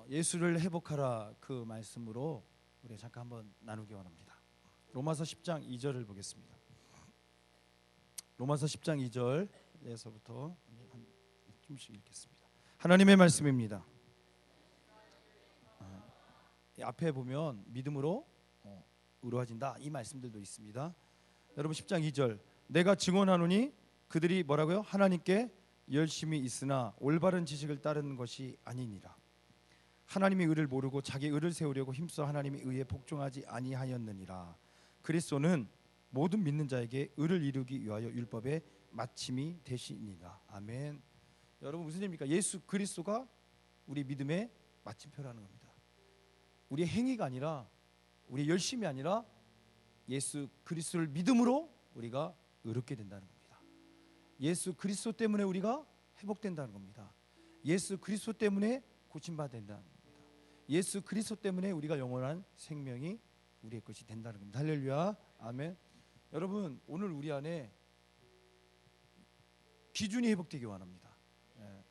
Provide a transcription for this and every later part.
예수를 회복하라 그 말씀으로 우리 잠깐 한번 나누기 원합니다. 로마서 10장 2절을 보겠습니다. 로마서 10장 2절에서부터 한 좀씩 읽겠습니다. 하나님의 말씀입니다. 앞에 보면 믿음으로 의로워진다 이 말씀들도 있습니다. 여러분 10장 2절 내가 증언하노니 그들이 뭐라고요? 하나님께 열심히 있으나 올바른 지식을 따르는 것이 아니니라. 하나님의 의를 모르고 자기 의를 세우려고 힘써 하나님의 의에 복종하지 아니하였느니라. 그리스도는 모든 믿는 자에게 의를 이루기 위하여 율법의 마침이 되시니라. 아멘. 여러분 무슨 얘기입니까? 예수 그리스도가 우리 믿음의 마침표라는 겁니다. 우리의 행위가 아니라 우리의 열심이 아니라 예수 그리스도를 믿음으로 우리가 의롭게 된다는 겁니다. 예수 그리스도 때문에 우리가 회복된다는 겁니다. 예수 그리스도 때문에 고침받는다는 겁니다. 예수 그리스도 때문에 우리가 영원한 생명이 우리의 것이 된다는 겁니다. 할렐루야. 아멘. 여러분 오늘 우리 안에 기준이 회복되기 원합니다.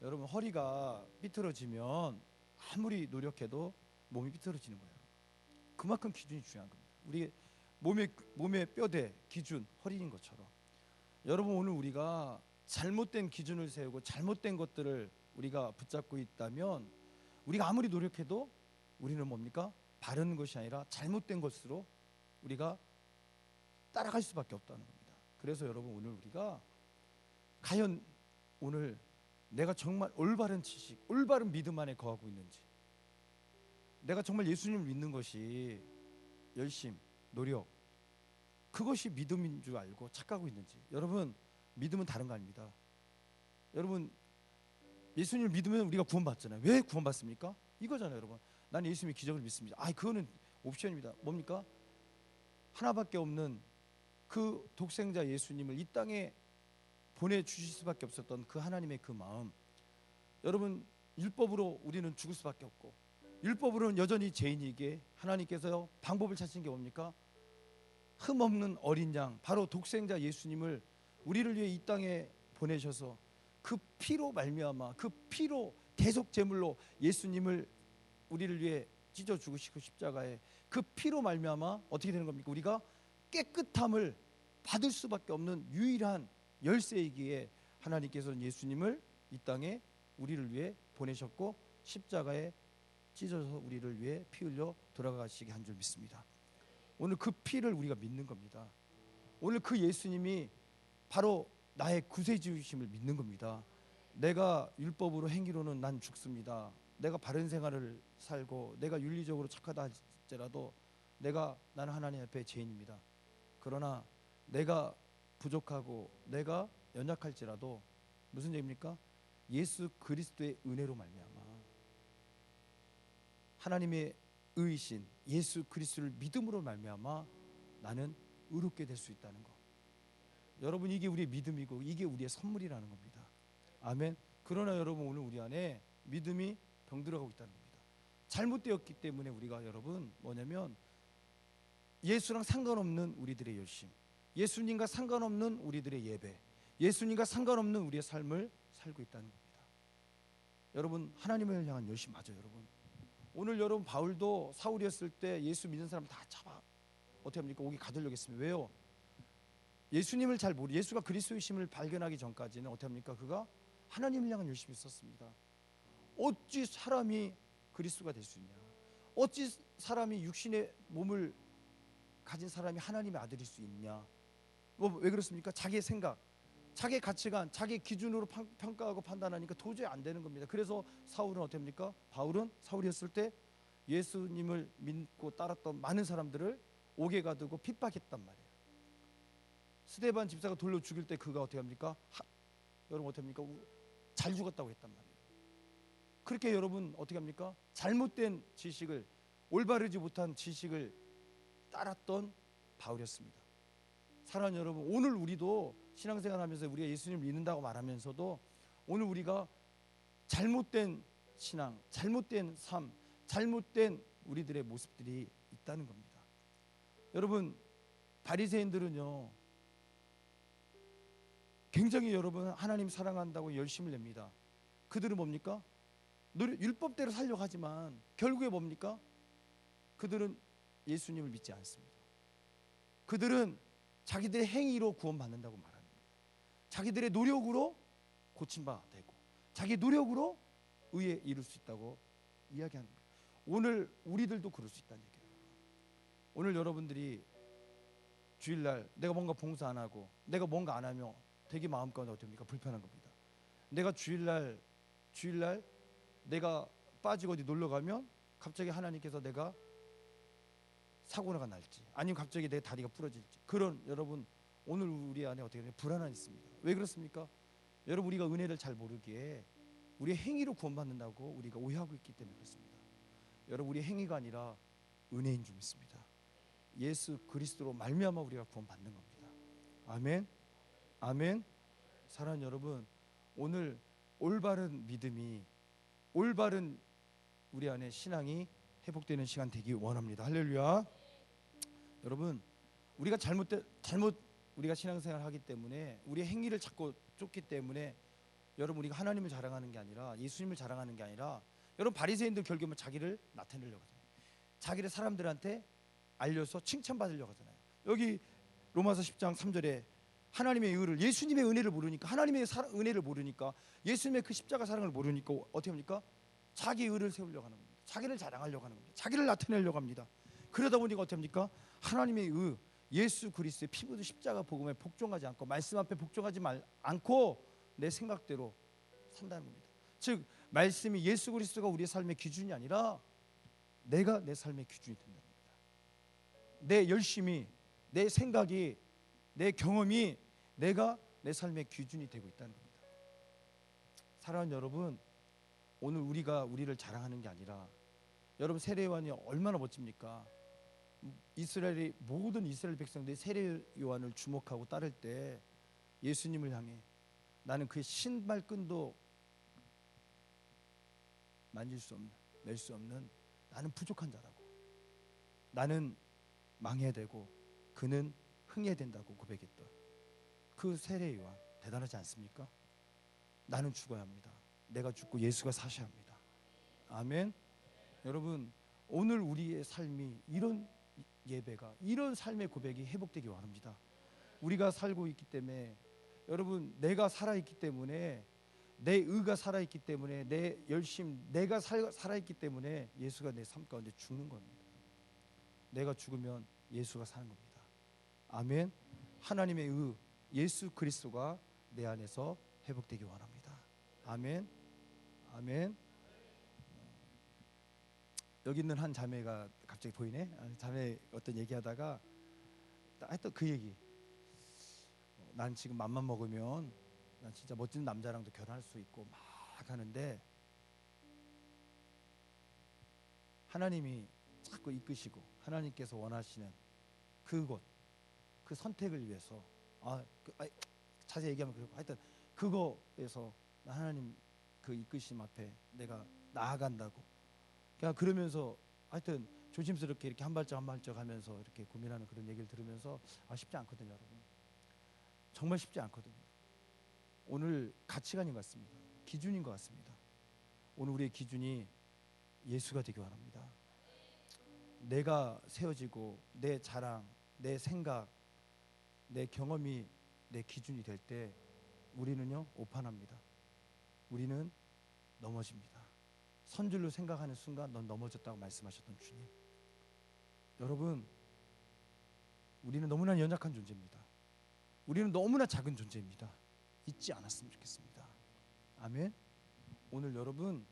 여러분 허리가 삐뚤어지면 아무리 노력해도 몸이 삐뚤어지는 거예요. 그만큼 기준이 중요한 겁니다. 우리 몸의 뼈대 기준 허리인 것처럼 여러분 오늘 우리가 잘못된 기준을 세우고 잘못된 것들을 우리가 붙잡고 있다면 우리가 아무리 노력해도 우리는 뭡니까? 바른 것이 아니라 잘못된 것으로 우리가 따라갈 수밖에 없다는 겁니다. 그래서 여러분 오늘 우리가 과연 오늘 내가 정말 올바른 지식, 올바른 믿음 안에 거하고 있는지, 내가 정말 예수님을 믿는 것이 열심, 노력, 그것이 믿음인 줄 알고 착각하고 있는지. 여러분 믿음은 다른 거 아닙니다. 여러분 예수님을 믿으면 우리가 구원받잖아요. 왜 구원받습니까? 이거잖아요. 여러분 난 예수님의 기적을 믿습니다. 그거는 옵션입니다. 뭡니까? 하나밖에 없는 그 독생자 예수님을 이 땅에 보내주실 수밖에 없었던 그 하나님의 그 마음. 여러분 율법으로 우리는 죽을 수밖에 없고 율법으로는 여전히 죄인이기에 하나님께서 방법을 찾으신 게 뭡니까? 흠없는 어린 양 바로 독생자 예수님을 우리를 위해 이 땅에 보내셔서 그 피로 말미암아 그 피로 대속 제물로 예수님을 우리를 위해 찢어 죽으시고 십자가에 그 피로 말미암아 어떻게 되는 겁니까? 우리가 깨끗함을 받을 수밖에 없는 유일한 열쇠이기에 하나님께서는 예수님을 이 땅에 우리를 위해 보내셨고 십자가에 찢어서 우리를 위해 피 흘려 돌아가시게 한 줄 믿습니다. 오늘 그 피를 우리가 믿는 겁니다. 오늘 그 예수님이 바로 나의 구세주이심을 믿는 겁니다. 내가 율법으로 행위로는 난 죽습니다. 내가 바른 생활을 살고 내가 윤리적으로 착하다 할지라도 나는 하나님 앞에 죄인입니다. 그러나 내가 부족하고 내가 연약할지라도 무슨 얘기입니까? 예수 그리스도의 은혜로 말미암아 하나님의 의이신 예수 그리스도를 믿음으로 말미암아 나는 의롭게 될 수 있다는 것. 여러분 이게 우리의 믿음이고 이게 우리의 선물이라는 겁니다. 아멘. 그러나 여러분 오늘 우리 안에 믿음이 병들어가고 있다는 겁니다. 잘못되었기 때문에 우리가 여러분 뭐냐면 예수랑 상관없는 우리들의 열심, 예수님과 상관없는 우리들의 예배, 예수님과 상관없는 우리의 삶을 살고 있다는 겁니다. 여러분 하나님을 향한 열심 맞아요. 여러분 오늘 여러분 바울도 사울이었을 때 예수 믿는 사람 다 잡아 어떻게 합니까? 오기 가두려고 했습니다. 왜요? 예수님을 잘 모르 예수가 그리스도이심을 발견하기 전까지는 어떻게 합니까? 그가 하나님을 향한 열심이 있었습니다. 어찌 사람이 그리스도가 될 수 있냐? 어찌 사람이 육신의 몸을 가진 사람이 하나님의 아들일 수 있냐? 왜 그렇습니까? 자기의 생각, 자기의 가치관, 자기의 기준으로 평가하고 판단하니까 도저히 안 되는 겁니다. 그래서 사울은 어떻게 합니까? 바울은 사울이었을 때 예수님을 믿고 따랐던 많은 사람들을 옥에 가두고 핍박했단 말이에요. 스데반 집사가 돌로 죽일 때 그가 어떻게 합니까? 여러분 어떻게 합니까? 잘 죽었다고 했단 말이에요. 그렇게 여러분 어떻게 합니까? 잘못된 지식을, 올바르지 못한 지식을 따랐던 바울이었습니다. 사랑하는 여러분, 오늘 우리도 신앙생활하면서 우리가 예수님을 믿는다고 말하면서도 오늘 우리가 잘못된 신앙, 잘못된 삶, 잘못된 우리들의 모습들이 있다는 겁니다. 여러분 바리새인들은요 굉장히 여러분 하나님 사랑한다고 열심을 냅니다. 그들은 뭡니까? 율법대로 살려고 하지만 결국에 뭡니까? 그들은 예수님을 믿지 않습니다. 그들은 자기들의 행위로 구원받는다고 말합니다. 자기들의 노력으로 고침받고 자기 노력으로 의에 이룰 수 있다고 이야기하는 거예요. 오늘 우리들도 그럴 수 있다는 얘기예요. 오늘 여러분들이 주일날 내가 뭔가 봉사 안 하고 내가 뭔가 안 하면 되게 마음 가운데 어떻습니까? 불편한 겁니다. 내가 주일날 내가 빠지고 어디 놀러 가면 갑자기 하나님께서 내가 사고가 날지 아니면 갑자기 내 다리가 부러질지 그런 여러분 오늘 우리 안에 어떻게 불안함이 있습니다. 왜 그렇습니까? 여러분 우리가 은혜를 잘 모르기에 우리의 행위로 구원받는다고 우리가 오해하고 있기 때문에 그렇습니다. 여러분 우리의 행위가 아니라 은혜인 줄 믿습니다. 예수 그리스도로 말미암아 우리가 구원받는 겁니다. 아멘. 아멘. 사랑하는 여러분, 오늘 올바른 믿음이 올바른 우리 안에 신앙이 회복되는 시간 되기 원합니다. 할렐루야. 여러분 우리가 잘못 우리가 신앙생활을 하기 때문에 우리의 행위를 자꾸 쫓기 때문에 여러분 우리가 하나님을 자랑하는 게 아니라 예수님을 자랑하는 게 아니라 여러분 바리새인들 결국은 자기를 나타내려고 하잖아요. 자기를 사람들한테 알려서 칭찬받으려고 하잖아요. 여기 로마서 10장 3절에 하나님의 의를 예수님의 은혜를 모르니까 하나님의 은혜를 모르니까 예수님의 그 십자가 사랑을 모르니까 어떻게 합니까? 자기 의를 세우려고 하는 겁니다. 자기를 자랑하려고 하는 겁니다. 자기를 나타내려고 합니다. 그러다 보니까 어떻게 합니까? 하나님의 의 예수 그리스도의 피 묻은 십자가 복음에 복종하지 않고 말씀 앞에 복종하지 않고 내 생각대로 산다는 겁니다. 즉 말씀이 예수 그리스도가 우리의 삶의 기준이 아니라 내가 내 삶의 기준이 된다는 겁니다. 내 열심이, 내 생각이, 내 경험이 내가 내 삶의 기준이 되고 있다는 겁니다. 사랑하는 여러분, 오늘 우리가 우리를 자랑하는 게 아니라 여러분 세례 요한이 얼마나 멋집니까? 모든 이스라엘 백성들이 세례 요한을 주목하고 따를 때 예수님을 향해 나는 그의 신발끈도 만질 수 없는, 낼 수 없는 나는 부족한 자라고, 나는 망해야 되고 그는 흥해야 된다고 고백했던 그 세례 요한 대단하지 않습니까? 나는 죽어야 합니다. 내가 죽고 예수가 사셔야 합니다. 아멘. 여러분 오늘 우리의 삶이 이런 예배가 이런 삶의 고백이 회복되기 원합니다. 우리가 살고 있기 때문에 여러분 내가 살아있기 때문에 내 의가 살아있기 때문에 내 열심 내가 살아있기 때문에 예수가 내 삶 가운데 죽는 겁니다. 내가 죽으면 예수가 사는 겁니다. 아멘. 하나님의 의 예수 그리스도가 내 안에서 회복되기 원합니다. 아멘. 아멘. 여기 있는 한 자매가 갑자기 보이네. 자매 어떤 얘기하다가 했던 그 얘기. 난 지금 맘만 먹으면 난 진짜 멋진 남자랑도 결혼할 수 있고 막 하는데 하나님이 자꾸 이끄시고 하나님께서 원하시는 그곳 그 선택을 위해서 자세히 얘기하면 그렇고 하여튼 그거에서 하나님 그 이끄심 앞에 내가 나아간다고 그러면서 하여튼 조심스럽게 이렇게 한 발짝 한 발짝 하면서 이렇게 고민하는 그런 얘기를 들으면서 쉽지 않거든요. 여러분 정말 쉽지 않거든요. 오늘 가치관인 것 같습니다. 기준인 것 같습니다. 오늘 우리의 기준이 예수가 되기 원합니다. 내가 세워지고 내 자랑, 내 생각, 내 경험이 내 기준이 될 때 우리는요 오판합니다. 우리는 넘어집니다. 선줄로 생각하는 순간 넌 넘어졌다고 말씀하셨던 주님. 여러분 우리는 너무나 연약한 존재입니다. 우리는 너무나 작은 존재입니다. 잊지 않았으면 좋겠습니다. 아멘. 오늘 여러분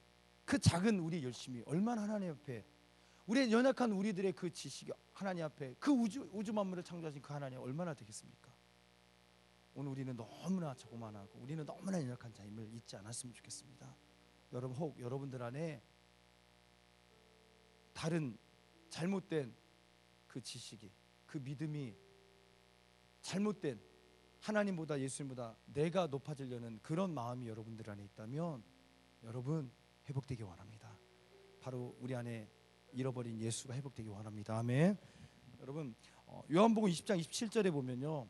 그 작은 우리의 열심이 얼마나 하나님 앞에 우리의 연약한 우리들의 그 지식이 하나님 앞에 그 우주 만물을 창조하신 그 하나님 얼마나 되겠습니까? 오늘 우리는 너무나 자고만하고 우리는 너무나 연약한 자임을 잊지 않았으면 좋겠습니다. 여러분 혹 여러분들 안에 다른 잘못된 그 지식이 그 믿음이 잘못된 하나님보다 예수님보다 내가 높아지려는 그런 마음이 여러분들 안에 있다면 여러분 회복되기 원합니다. 바로 우리 안에 잃어버린 예수가 회복되기 원합니다. 아멘. 여러분 요한복음 20장 27절에 보면요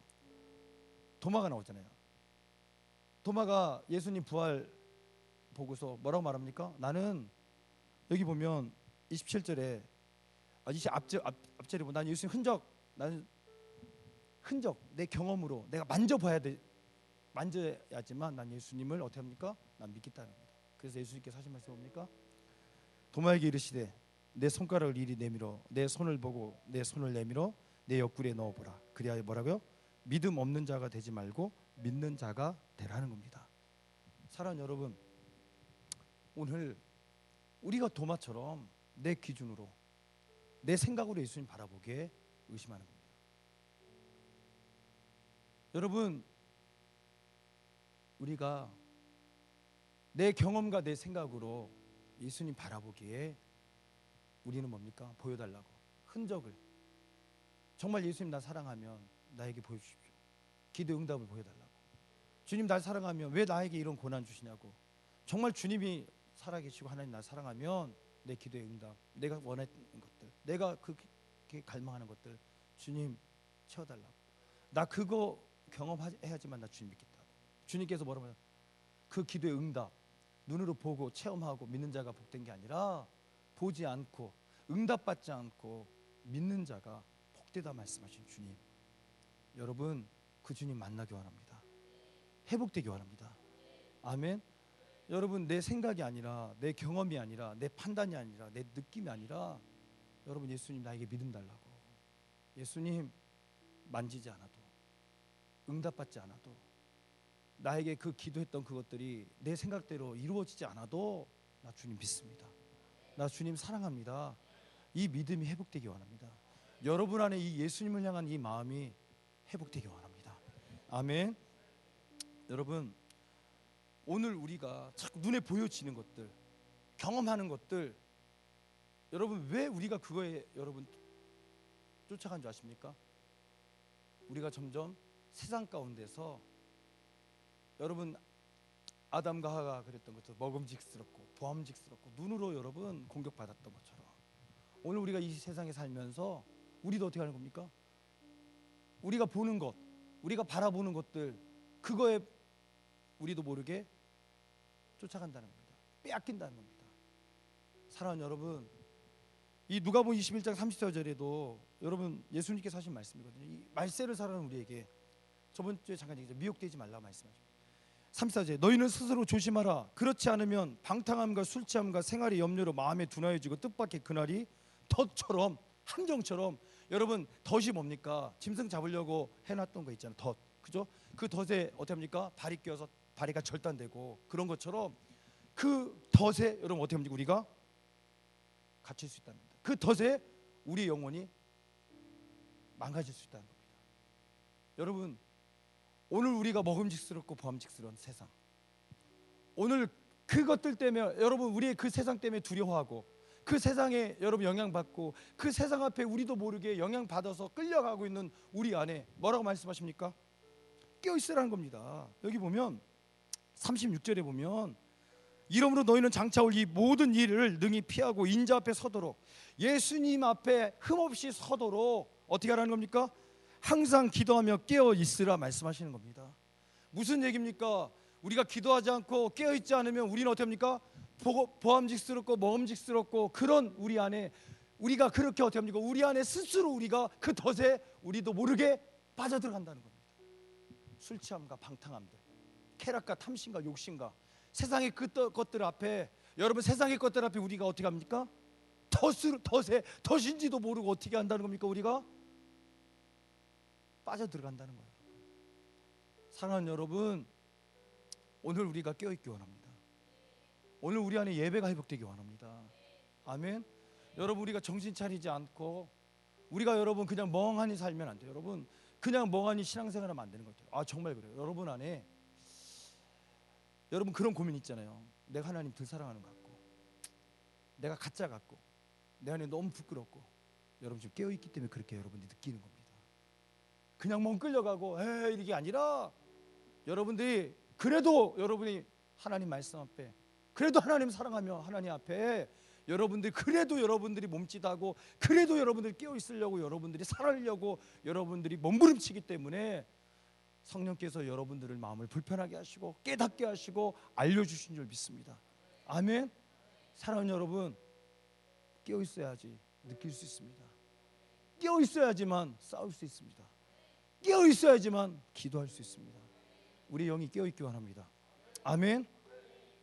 도마가 나오잖아요. 도마가 예수님 부활 보고서 뭐라고 말합니까? 나는 여기 보면 27절에 앞절에 보면 난 예수님 나는 흔적 내 경험으로 내가 만져야지만 난 예수님을 어떻게 합니까? 난 믿겠다는 겁니다. 그래서 예수님께서 하신 말씀 뭡니까? 도마에게 이르시되 내 손가락을 이리 내밀어 내 손을 보고 내 손을 내밀어 내 옆구리에 넣어보라. 그래야 뭐라고요? 믿음 없는 자가 되지 말고 믿는 자가 되라는 겁니다. 사랑하는 여러분, 오늘 우리가 도마처럼 내 기준으로 내 생각으로 예수님 바라보기에 의심하는 겁니다. 여러분, 우리가 내 경험과 내 생각으로 예수님 바라보기에 우리는 뭡니까? 보여달라고 흔적을, 정말 예수님 나 사랑하면 나에게 보여주십시오. 기도 응답을 보여달라고. 주님 날 사랑하면 왜 나에게 이런 고난 주시냐고. 정말 주님이 살아계시고 하나님 날 사랑하면 내 기도의 응답, 내가 원했던 것들, 내가 그렇게 갈망하는 것들 주님 채워달라고. 나 그거 경험해야지만 나 주님 믿겠다고. 주님께서 뭐라고 하냐, 그 기도의 응답 눈으로 보고 체험하고 믿는 자가 복된 게 아니라 보지 않고 응답받지 않고 믿는 자가 복되다 말씀하신 주님, 여러분 그 주님 만나기 원합니다. 회복되기 원합니다. 아멘. 여러분 내 생각이 아니라 내 경험이 아니라 내 판단이 아니라 내 느낌이 아니라 여러분 예수님 나에게 믿음 달라고. 예수님 만지지 않아도 응답받지 않아도 나에게 그 기도했던 그것들이 내 생각대로 이루어지지 않아도 나 주님 믿습니다. 나 주님 사랑합니다. 이 믿음이 회복되기 원합니다. 여러분 안에 이 예수님을 향한 이 마음이 회복되기 원합니다. 아멘. 여러분 오늘 우리가 자꾸 눈에 보여지는 것들, 경험하는 것들, 여러분 왜 우리가 그거에 여러분 쫓아간 줄 아십니까? 우리가 점점 세상 가운데서 여러분 아담과 하와가 그랬던 것처럼 먹음직스럽고 보암직스럽고 눈으로 여러분 공격받았던 것처럼 오늘 우리가 이 세상에 살면서 우리도 어떻게 하는 겁니까? 우리가 보는 것, 우리가 바라보는 것들, 그거에 우리도 모르게 쫓아간다는 겁니다. 빼앗긴다는 겁니다. 사랑하는 여러분, 이 누가복음 21장 34절에도 여러분 예수님께서 하신 말씀이거든요. 이 말세를 살아가는 우리에게 저번 주에 잠깐 얘기했죠. 미혹되지 말라 말씀하십니다. 34절 너희는 스스로 조심하라. 그렇지 않으면 방탕함과 술 취함과 생활의 염려로 마음에 둔하여지고 뜻밖의 그날이 덫처럼 함정처럼. 여러분 덫이 뭡니까? 짐승 잡으려고 해놨던 거 있잖아요. 덫, 그죠? 그 덫에 어떻게 합니까? 발이 껴서 다리가 절단되고 그런 것처럼 그 덫에 여러분 어떻게 합니까? 우리가 갇힐 수 있다는 겁니다. 그 덫에 우리의 영혼이 망가질 수 있다는 겁니다. 여러분 오늘 우리가 먹음직스럽고 보암직스러운 세상, 오늘 그것들 때문에 여러분 우리의 그 세상 때문에 두려워하고 그 세상에 여러분 영향받고 그 세상 앞에 우리도 모르게 영향받아서 끌려가고 있는 우리 안에 뭐라고 말씀하십니까? 깨어있으라는 겁니다. 여기 보면 36절에 보면 이러므로 너희는 장차 올 이 모든 일을 능히 피하고 인자 앞에 서도록, 예수님 앞에 흠없이 서도록 어떻게 하라는 겁니까? 항상 기도하며 깨어 있으라 말씀하시는 겁니다. 무슨 얘기입니까? 우리가 기도하지 않고 깨어 있지 않으면 우리는 어떻게 합니까? 보암직스럽고 먹음직스럽고 그런 우리 안에 우리가 그렇게 어떻게 합니까? 우리 안에 스스로 우리가 그 덫에 우리도 모르게 빠져들어간다는 겁니다. 술 취함과 방탕함들, 쾌락과 탐심과 욕심과 세상의 그 것들 앞에 여러분 세상의 것들 앞에 우리가 어떻게 합니까? 덫인지도 모르고 어떻게 한다는 겁니까? 우리가 빠져들어간다는 거예요. 사랑하는 여러분, 오늘 우리가 깨어있기 원합니다. 오늘 우리 안에 예배가 회복되기 원합니다. 아멘. 여러분 우리가 정신 차리지 않고 우리가 여러분 그냥 멍하니 살면 안 돼요. 여러분 그냥 멍하니 신앙생활하면 안 되는 것 같아요. 아 정말 그래요. 여러분 안에 여러분 그런 고민 있잖아요. 내가 하나님 덜 사랑하는 것 같고 내가 가짜 같고 내 안에 너무 부끄럽고, 여러분 지금 깨어있기 때문에 그렇게 여러분들이 느끼는 겁니다. 그냥 멍 끌려가고 이게 아니라 여러분들이 그래도 여러분이 하나님 말씀 앞에 그래도 하나님 사랑하며 하나님 앞에 여러분들이 그래도 여러분들이 몸짓하고 그래도 여러분들이 깨어있으려고 여러분들이 살아려고 여러분들이 몸부림치기 때문에 성령께서 여러분들을 마음을 불편하게 하시고 깨닫게 하시고 알려주신 줄 믿습니다. 아멘. 사랑하는 여러분, 깨어 있어야지 느낄 수 있습니다. 깨어 있어야지만 싸울 수 있습니다. 깨어 있어야지만 기도할 수 있습니다. 우리 영이 깨어 있기 원합니다. 아멘.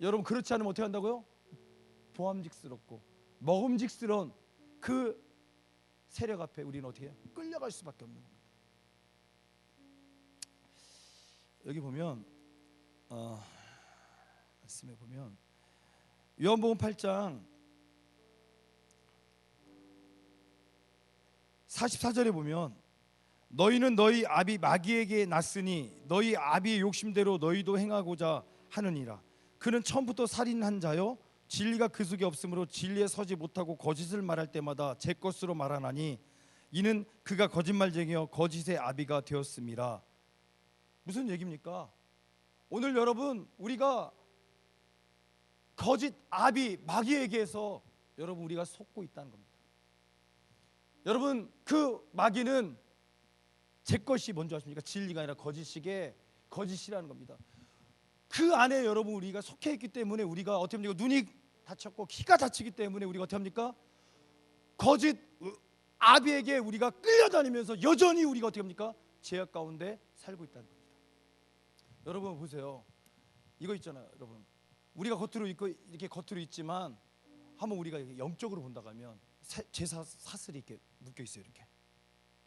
여러분, 그렇지 않으면 어떻게 한다고요? 보암직스럽고 먹음직스러운 그 세력 앞에 우리는 어떻게 해요? 끌려갈 수밖에 없는 겁니다. 여기 보면 말씀해 보면 요한복음 8장 44절에 보면 너희는 너희 아비 마귀에게 났으니 너희 아비의 욕심대로 너희도 행하고자 하느니라. 그는 처음부터 살인한 자요 진리가 그 속에 없으므로 진리에 서지 못하고 거짓을 말할 때마다 제 것으로 말하나니 이는 그가 거짓말쟁이여 거짓의 아비가 되었음이라. 무슨 얘기입니까? 오늘 여러분, 우리가 거짓 아비 마귀에게서 여러분 우리가 속고 있다는 겁니다. 여러분, 그 마귀는 제 것이 뭔지 아십니까? 진리가 아니라 거짓이게 거짓이라는 겁니다. 그 안에 여러분 우리가 속해 있기 때문에 우리가 어떻게 합니까? 눈이 다쳤고 귀가 다치기 때문에 우리가 어떻게 합니까? 거짓 아비에게 우리가 끌려다니면서 여전히 우리가 어떻게 합니까? 죄악 가운데 살고 있다는 겁니다. 여러분 보세요. 이거 있잖아요. 여러분, 우리가 겉으로 있고 이렇게 겉으로 있지만 한번 우리가 영적으로 본다고 하면 죄사 사슬이 이렇게 묶여 있어요. 이렇게.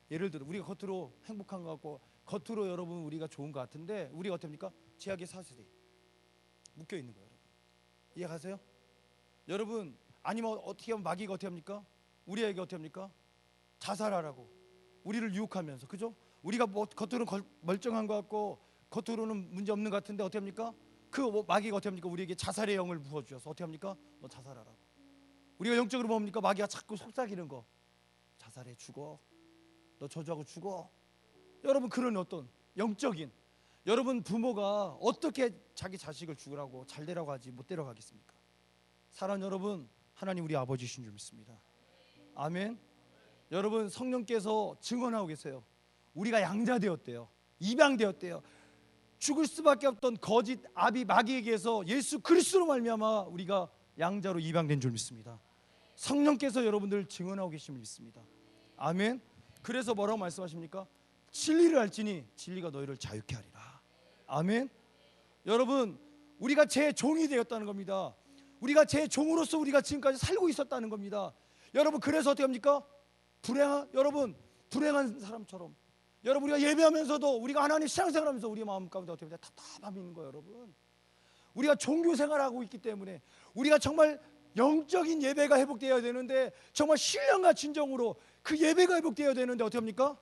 예를 들어 우리가 겉으로 행복한 것 같고 겉으로 여러분 우리가 좋은 것 같은데 우리가 어떻게 합니까? 죄악의 사슬이 묶여 있는 거예요. 여러분, 이해가세요? 여러분, 아니면 어떻게 하면 마귀가 어떻게 합니까? 우리에게 어떻게 합니까? 자살하라고 우리를 유혹하면서, 그죠? 우리가 뭐 겉으로는 멀쩡한 것 같고 겉으로는 문제 없는 것 같은데 어떻게 합니까? 그 마귀가 어떻게 합니까? 우리에게 자살의 영을 부어주셔서 어떻게 합니까? 너 자살하라고. 우리가 영적으로 뭡니까? 마귀가 자꾸 속삭이는 거. 자살해, 죽어. 너 저주하고 죽어. 여러분, 그런 어떤 영적인, 여러분 부모가 어떻게 자기 자식을 죽으라고 잘 되라고 하지 못 되라고 하겠습니까? 사랑하는 여러분, 하나님 우리 아버지신 줄 믿습니다. 아멘. 여러분, 성령께서 증언하고 계세요. 우리가 양자되었대요. 입양되었대요. 죽을 수밖에 없던 거짓 아비 마귀에게서 예수 그리스도로 말미암아 우리가 양자로 입양된 줄 믿습니다. 성령께서 여러분들 증언하고 계심을 믿습니다. 아멘. 그래서 뭐라고 말씀하십니까? 진리를 알지니 진리가 너희를 자유케 하리라. 아멘. 여러분, 우리가 제 종이 되었다는 겁니다. 우리가 제 종으로서 우리가 지금까지 살고 있었다는 겁니다. 여러분, 그래서 어떻게 합니까? 불행한 사람처럼 여러분, 우리가 예배하면서도 우리가 하나님 신앙생활하면서 우리 마음 가운데 어떻게 합니까? 답답함이 있는 거예요. 여러분, 우리가 종교생활하고 있기 때문에 우리가 정말 영적인 예배가 회복되어야 되는데 정말 신령과 진정으로 그 예배가 회복되어야 되는데 어떻게 합니까?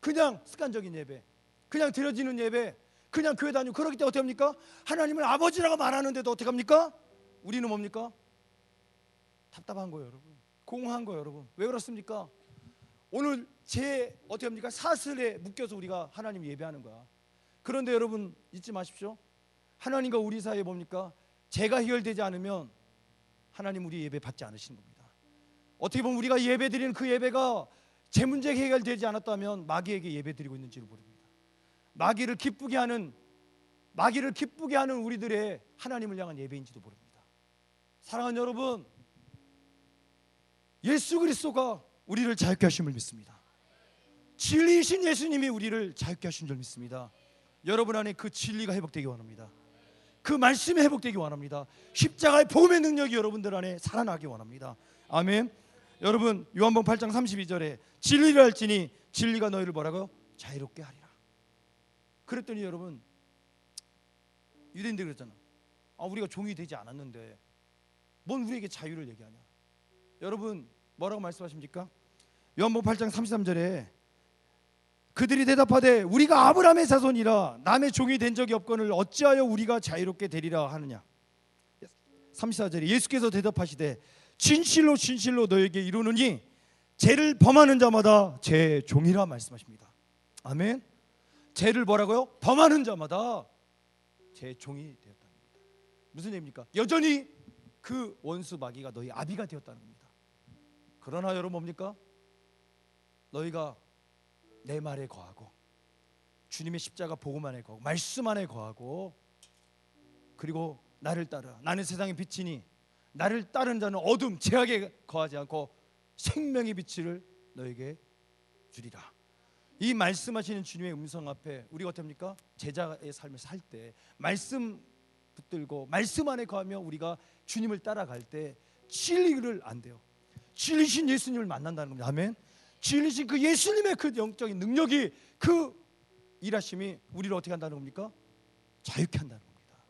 그냥 습관적인 예배, 그냥 드려지는 예배, 그냥 교회 다니고 그러기 때문에 어떻게 합니까? 하나님을 아버지라고 말하는데도 어떻게 합니까? 우리는 뭡니까? 답답한 거예요. 여러분, 공허한 거예요. 여러분, 왜 그렇습니까? 오늘 제 어떻게 합니까? 사슬에 묶여서 우리가 하나님 예배하는 거야. 그런데 여러분 잊지 마십시오. 하나님과 우리 사이에 뭡니까? 죄가 해결되지 않으면 하나님 우리 예배 받지 않으시는 겁니다. 어떻게 보면 우리가 예배 드리는 그 예배가 제 문제가 해결되지 않았다면 마귀에게 예배 드리고 있는지를 모릅니다. 마귀를 기쁘게 하는 우리들의 하나님을 향한 예배인지도 모릅니다. 사랑하는 여러분, 예수 그리스도가 우리를 자유케 하심을 믿습니다. 진리이신 예수님이 우리를 자유케 하신 줄 믿습니다. 여러분 안에 그 진리가 회복되기 원합니다. 그 말씀이 회복되기 원합니다. 십자가의 복음의 능력이 여러분들 안에 살아나기 원합니다. 아멘. 여러분, 요한복음 8장 32절에 진리를 알지니 진리가 너희를 뭐라고요? 자유롭게 하리라. 그랬더니 여러분, 유대인들이 그랬잖아. 우리가 종이 되지 않았는데 뭔 우리에게 자유를 얘기하냐. 여러분, 뭐라고 말씀하십니까? 요한복음 8장 33절에 그들이 대답하되 우리가 아브라함의 자손이라 남의 종이 된 적이 없거늘 어찌하여 우리가 자유롭게 되리라 하느냐. 34절에 예수께서 대답하시되 진실로 진실로 너에게 이르노니 죄를 범하는 자마다 제 종이라 말씀하십니다. 아멘. 죄를 뭐라고요? 범하는 자마다 제 종이 되었다는 겁니다. 무슨 얘기입니까? 여전히 그 원수 마귀가 너희 아비가 되었다는 겁니다. 그러나 여러분 뭡니까? 너희가 내 말에 거하고 주님의 십자가 복음 안에 거하고 말씀 안에 거하고 그리고 나를 따라 나는 세상의 빛이니 나를 따른 자는 어둠 죄악에 거하지 않고 생명의 빛을 너에게 주리라. 이 말씀하시는 주님의 음성 앞에 우리가 어떻습니까? 제자의 삶을 살 때 말씀 붙들고 말씀 안에 거하며 우리가 주님을 따라갈 때 진리를 안 돼요. 진리신 예수님을 만난다는 겁니다. 아멘. 진리신 그 예수님의 그 영적인 능력이 그 일하심이 우리를 어떻게 한다는 겁니까? 자유케 한다는 겁니다.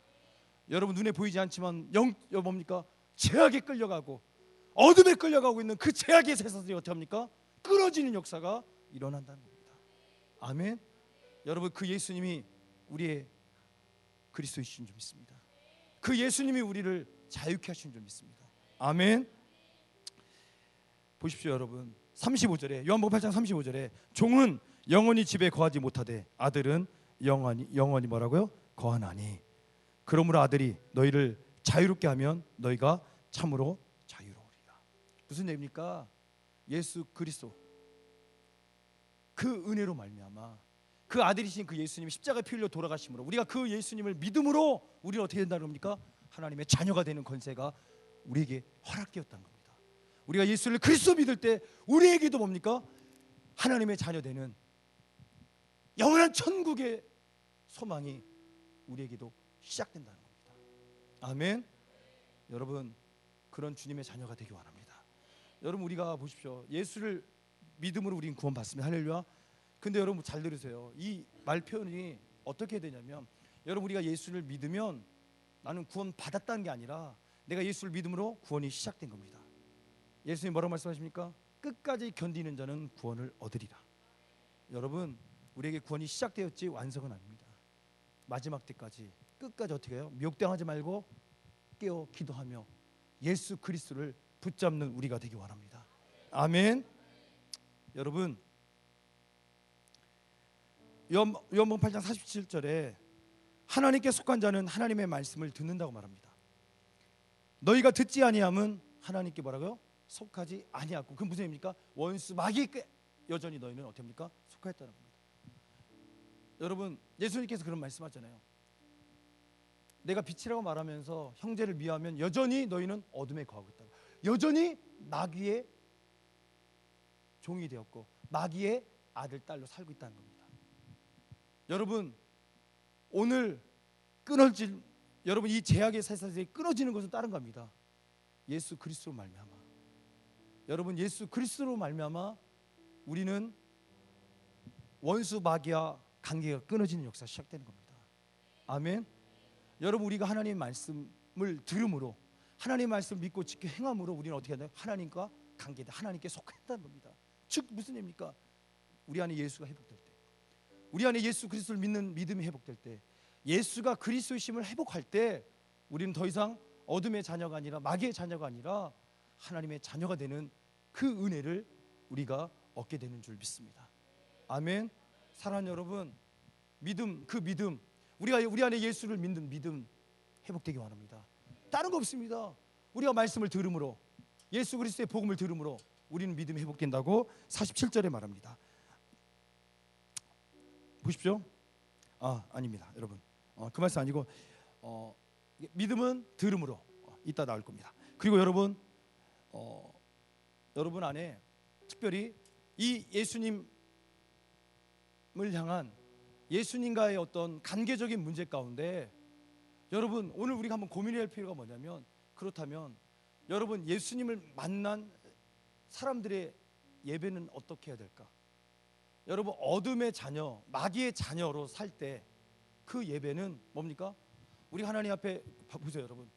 여러분 눈에 보이지 않지만 뭡니까? 죄악에 끌려가고 어둠에 끌려가고 있는 그 죄악의 세상들이 어떻게 합니까? 끊어지는 역사가 일어난다는 겁니다. 아멘. 여러분 그 예수님이 우리의 그리스도이신 줄 믿습니다. 그 예수님이 우리를 자유케 하신 줄 믿습니다. 아멘. 보십시오 여러분 35절에 요한복음 8장 35절에 종은 영원히 집에 거하지 못하되 아들은 영원히 뭐라고요? 거하나니 그러므로 아들이 너희를 자유롭게 하면 너희가 참으로 자유로우리라. 무슨 얘기입니까? 예수 그리스도 그 은혜로 말미암아 그 아들이신 그 예수님이 십자가에 피 흘려 돌아가심으로 우리가 그 예수님을 믿음으로 우리는 어떻게 된다는 겁니까? 하나님의 자녀가 되는 권세가 우리에게 허락되었다는 겁니다. 우리가 예수를 그리스도 믿을 때 우리에게도 뭡니까? 하나님의 자녀 되는 영원한 천국의 소망이 우리에게도 시작된다는 겁니다. 아멘. 여러분 그런 주님의 자녀가 되기 원합니다. 여러분 우리가 보십시오. 예수를 믿음으로 우리는 구원받습니다. 할렐루야. 근데 여러분 잘 들으세요. 이 말 표현이 어떻게 되냐면 여러분 우리가 예수를 믿으면 나는 구원 받았다는 게 아니라 내가 예수를 믿음으로 구원이 시작된 겁니다. 예수님 뭐라고 말씀하십니까? 끝까지 견디는 자는 구원을 얻으리라. 여러분 우리에게 구원이 시작되었지 완성은 아닙니다. 마지막 때까지 끝까지 어떻게 해요? 미혹당하지 말고 깨어 기도하며 예수 그리스도를 붙잡는 우리가 되기 원합니다. 아멘. 여러분 요한복음 8장 47절에 하나님께 속한 자는 하나님의 말씀을 듣는다고 말합니다. 너희가 듣지 아니함은 하나님께 뭐라고요? 속하지 아니하고 그 무슨 의미입니까? 원수 마귀에게 여전히 너희는 어떻게 합니까? 속하였다는 겁니다. 여러분 예수님께서 그런 말씀하잖아요. 내가 빛이라고 말하면서 형제를 미워하면 여전히 너희는 어둠에 거하고 있다고. 여전히 마귀의 종이 되었고 마귀의 아들 딸로 살고 있다는 겁니다. 여러분 오늘 끊어질 여러분 이 제약의 세상에 끊어지는 것은 다른 겁니다. 예수 그리스도로 말미암아. 여러분 예수 그리스도로 말미암아 우리는 원수 마귀와 관계가 끊어지는 역사가 시작되는 겁니다. 아멘. 여러분 우리가 하나님의 말씀을 들음으로 하나님의 말씀을 믿고 지켜 행함으로 우리는 어떻게 하나요? 하나님과 관계다. 하나님께 속한다는 겁니다. 즉 무슨 얘기입니까? 우리 안에 예수가 회복될 때 우리 안에 예수 그리스도를 믿는 믿음이 회복될 때 예수가 그리스도이심을 회복할 때 우리는 더 이상 어둠의 자녀가 아니라 마귀의 자녀가 아니라 하나님의 자녀가 되는 그 은혜를 우리가 얻게 되는 줄 믿습니다. 아멘. 사랑하는 여러분 믿음 그 믿음 우리가 우리 안에 예수를 믿는 믿음 회복되기 원합니다. 다른 거 없습니다. 우리가 말씀을 들음으로 예수 그리스도의 복음을 들음으로 우리는 믿음이 회복된다고 47절에 말합니다. 보십시오. 아닙니다 여러분 그 말씀 아니고 믿음은 들음으로 이따 나올 겁니다. 그리고 여러분 여러분 안에 특별히 이 예수님을 향한 예수님과의 어떤 관계적인 문제 가운데 여러분 오늘 우리가 한번 고민해야 할 필요가 뭐냐면 그렇다면 여러분 예수님을 만난 사람들의 예배는 어떻게 해야 될까? 여러분 어둠의 자녀 마귀의 자녀로 살 때 그 예배는 뭡니까? 우리 하나님 앞에 보세요 여러분.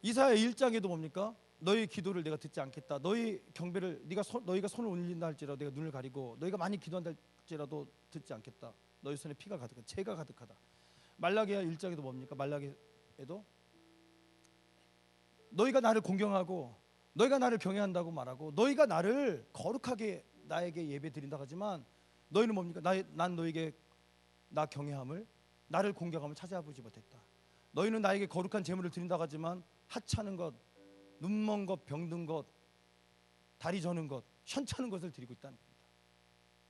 이사야 1장에도 뭡니까? 너희 기도를 내가 듣지 않겠다. 너희 경배를 너희가 손을 올린다 할지라도 내가 눈을 가리고 너희가 많이 기도한다 할지라도 듣지 않겠다. 너희 손에 피가 가득하다. 죄가 가득하다. 말라기야 1장에도 뭡니까? 말라기에도 너희가 나를 공경하고 너희가 나를 경외한다고 말하고 너희가 나를 거룩하게 나에게 예배 드린다고 하지만 너희는 뭡니까? 난 너에게 나 경외함을 나를 공경함을 찾아보지 못했다. 너희는 나에게 거룩한 제물을 드린다고 하지만 하찮은 것, 눈먼 것, 병든 것, 다리 저는 것, 현찮은 것을 드리고 있다는 겁니다.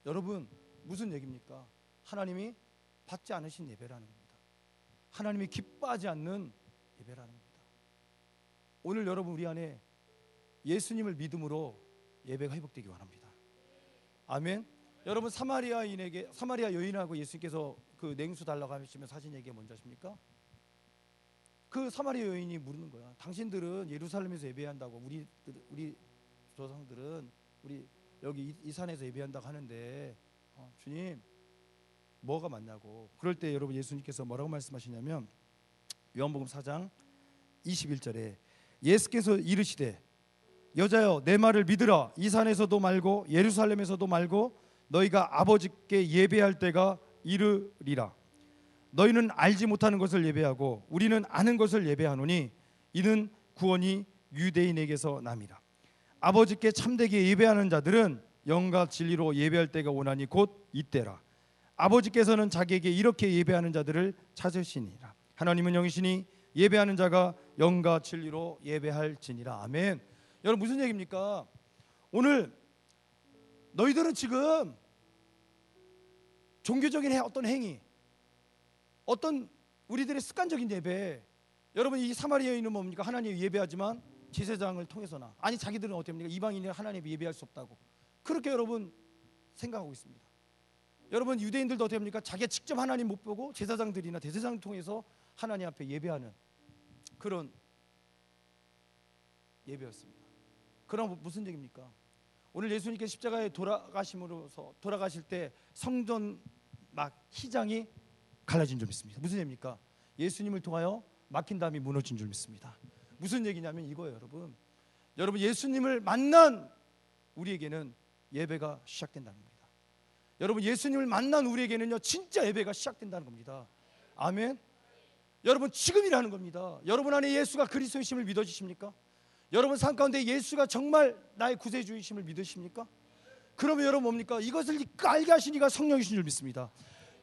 여러분 무슨 얘기입니까? 하나님이 받지 않으신 예배라는 겁니다. 하나님이 기뻐하지 않는 예배라는 겁니다. 오늘 여러분 우리 안에 예수님을 믿음으로 예배가 회복되기 원합니다. 아멘. 여러분 사마리아 여인하고 예수님께서 그 냉수 달라고 하시면서 하신 얘기가 뭔지 아십니까? 그 사마리아 여인이 물는 거야. 당신들은 예루살렘에서 예배한다고, 우리 조상들은 우리 여기 이 산에서 예배한다고 하는데 주님 뭐가 맞냐고. 그럴 때 여러분 예수님께서 뭐라고 말씀하시냐면 요한복음 4장 21절에 예수께서 이르시되 여자여 내 말을 믿으라. 이 산에서도 말고 예루살렘에서도 말고 너희가 아버지께 예배할 때가 이르리라. 너희는 알지 못하는 것을 예배하고 우리는 아는 것을 예배하노니 이는 구원이 유대인에게서 남이라. 아버지께 참되게 예배하는 자들은 영과 진리로 예배할 때가 오나니 곧 이때라. 아버지께서는 자기에게 이렇게 예배하는 자들을 찾으시니라. 하나님은 영이시니 예배하는 자가 영과 진리로 예배할지니라. 아멘. 여러분 무슨 얘기입니까? 오늘 너희들은 지금 종교적인 어떤 행위, 어떤 우리들의 습관적인 예배, 여러분 이 사마리아 여인은 뭡니까? 하나님 예배하지만 제사장을 통해서나, 아니 자기들은 어떻게 합니까? 이방인이 하나님 예배할 수 없다고 그렇게 여러분 생각하고 있습니다. 여러분 유대인들도 어떻게 합니까? 자기가 직접 하나님 못 보고 제사장들이나 대제사장을 통해서 하나님 앞에 예배하는 그런 예배였습니다. 그럼 무슨 얘기입니까? 오늘 예수님께서 십자가에 돌아가실 때 성전 막 휘장이 갈라진 줄 믿습니다. 무슨 얘기입니까? 예수님을 통하여 막힌 담이 무너진 줄 믿습니다. 무슨 얘기냐면 이거예요, 여러분. 여러분 예수님을 만난 우리에게는 예배가 시작된다는 겁니다. 여러분 예수님을 만난 우리에게는요 진짜 예배가 시작된다는 겁니다. 아멘. 여러분 지금이라는 겁니다. 여러분 안에 예수가 그리스도이심을 믿어지십니까? 여러분 삶 가운데 예수가 정말 나의 구세주이심을 믿으십니까? 그러면 여러분 뭡니까? 이것을 알게 하신 이가 성령이신 줄 믿습니다.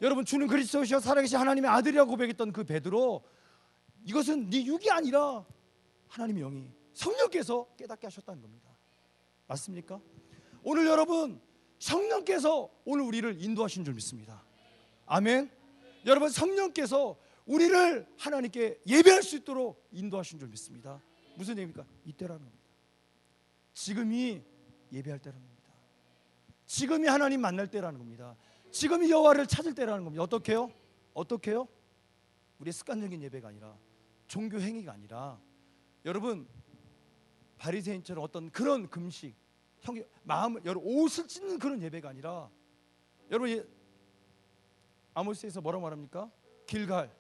여러분 주는 그리스도시여 살아계신 하나님의 아들이라고 고백했던 그 베드로, 이것은 네 육이 아니라 하나님의 영이 성령께서 깨닫게 하셨다는 겁니다. 맞습니까? 오늘 여러분 성령께서 오늘 우리를 인도하신 줄 믿습니다. 아멘. 여러분 성령께서 우리를 하나님께 예배할 수 있도록 인도하신 줄 믿습니다. 무슨 얘기입니까? 이때라는 겁니다. 지금이 예배할 때라는 겁니다. 지금이 하나님 만날 때라는 겁니다. 지금이 여호와를 찾을 때라는 겁니다. 어떻게요? 우리의 습관적인 예배가 아니라, 종교 행위가 아니라, 여러분 바리새인처럼 어떤 그런 금식, 마음을 여러분 옷을 찢는 그런 예배가 아니라, 여러분 아모스에서 뭐라고 말합니까? 길갈,